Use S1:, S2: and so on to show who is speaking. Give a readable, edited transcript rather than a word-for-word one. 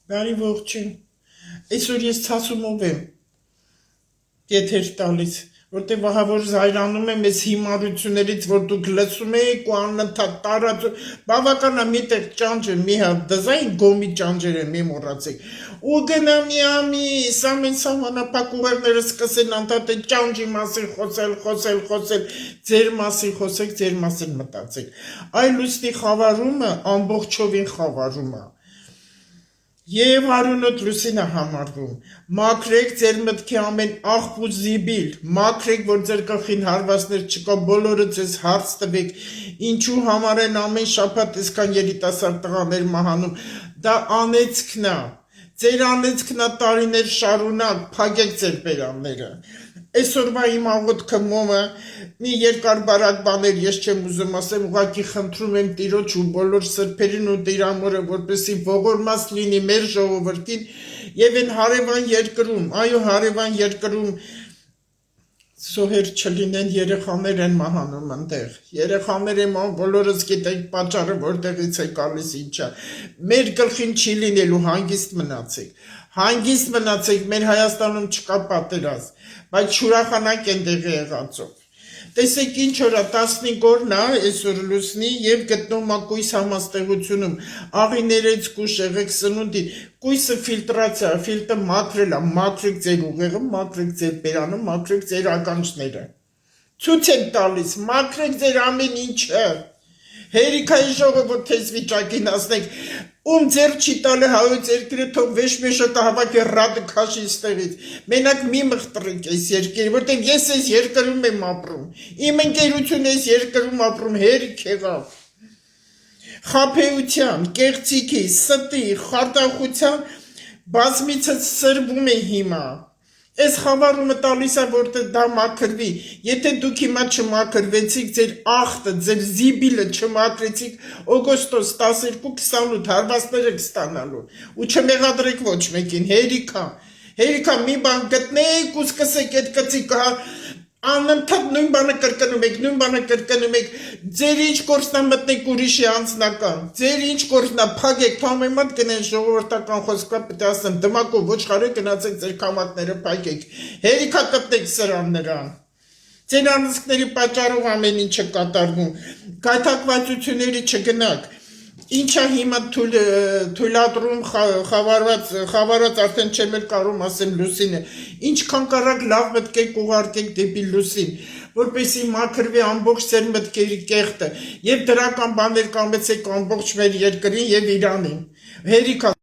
S1: Բարի ողջույն։ Այսօր ես ցասումով եմ եթեր տալիս, որտեղ վահավոր զայրանում եմ այս հիմարություններից, որ դուք լսում եք ու անընդհատ տարածում, բավական է միտեղ ճանճը մի հատ դզային գոմի ճանճերը մի մոռացեք։ Ու գնա մի ամիս, ամեն սահմանափակ ուղերները սկսեն անդադար ճանճի մասին խոսել, ձեր մասին խոսեք, ձեր մասին մտածեք։ Այ լուսնի խավարումը ամբողջովին խավարում է։ Եվ արունոտ լուսինը համարվում, մաքրեք ձեր մտքի ամեն աղբ ու զիբիլ, մաքրեք, որ ձեր գլխին հարվածներ չկա, բոլորը ձեզ հարց տվեք, ինչու համար են ամեն շաբաթ այսքան երիտասարդ տղաներ մահանում, դա անեծքն է, ձեր անեծքն է տարիներ շարունակ, փակեք ձեր բերանները։ Այսօրվա իմ աղոթքը մոմը մի երկար բարակ բաներ ես չեմ ուզում ասեմ, ուղղակի խնդրում եմ Տիրոջ ու բոլոր սրբերին ու Տիրամորը, որպեսզի ողորմած լինի մեր ժողովրդին եւ այն հարևան երկրում, այո հարևան երկրում սոհեր չլինեն, երեխաներ են մահանում այնտեղ, երեխաներ են մահանում, բոլորս գիտենք պատճառը որտեղից է գալիս ինչա, մեր գլխին չի լինելու, հանգիստ մնացեք, մեր Հայաստանում չկա պատերազմ, բայց շուրախանակ են տեղի եղածով։ Տեսեք ինչ օրա 15 օրն է այսօր լուսնի եւ գտնում ա կույս համաստեղությունում աղիներից կուշ եղեք սնունդին կույսը ֆիլտրացիա ֆիլտրը մաքրել է մաքրեք ձեր ուղեղը մաքրեք ձեր բերանը մաքրեք ձեր ականջները ցույց են տալիս մաքրեք ձեր ամեն ինչը հերիքայի ժողովուրդ թեզ վիճակին ասնեք ում ձեր չի տալը հայոց երկրը թող վեշմեշը կհավաքի ռադը քաշի ստեղից մենակ մի մղտրեք այս երկրի որտեղ ես այս երկրում եմ ապրում իմ ընկերությունը այս երկրում ապրում հերիք եղավ խաբեության կեղծիքի ստի խարտախության բազմիցս սրվում է հիմա Այս խավարումը տալիս է, որտեղ դա մաքրվի, եթե դուք հիմա չմաքրվեցիք, ձեր աղտը, ձեր զիբիլը չմաքրեցիք, օգոստոս 12-28 հարվածները կստանալու, ու չմեղադրեք ոչ մեկին, հերիքա մի բան գտնեք ու սկսեք այդ կծիկը, անընդհատ նույն բանը կրկնում եք, ձեր ինչ կորսնա մտնեք ուրիշի անձնական, ձեր ինչ կորսնա փակեք, թամեմատ գնեն ժողովրդական խոսքա պետք է ասեմ, դմակով ոչխարը գնացեք ձեր կամակները փակեք, հերիքա կպտեք սրան նրան, ձեր անձնքների պատճառով ամեն ինչը կատարվում, գայթակղվածությունների չգնաք, Ինչա հիմա թույլատրում խավարված արդեն չեմ էլ կարում ասեմ լուսինը, ինչքան կարակ լավ մտքեք ուղարկեք դեպի լուսին, որպեսի մաքրվի ամբողջ ձեր մտքերի կեղտը և դրական բաներ կամեցեք ամբողջ մեր երկրին և Իրանին, հերիքա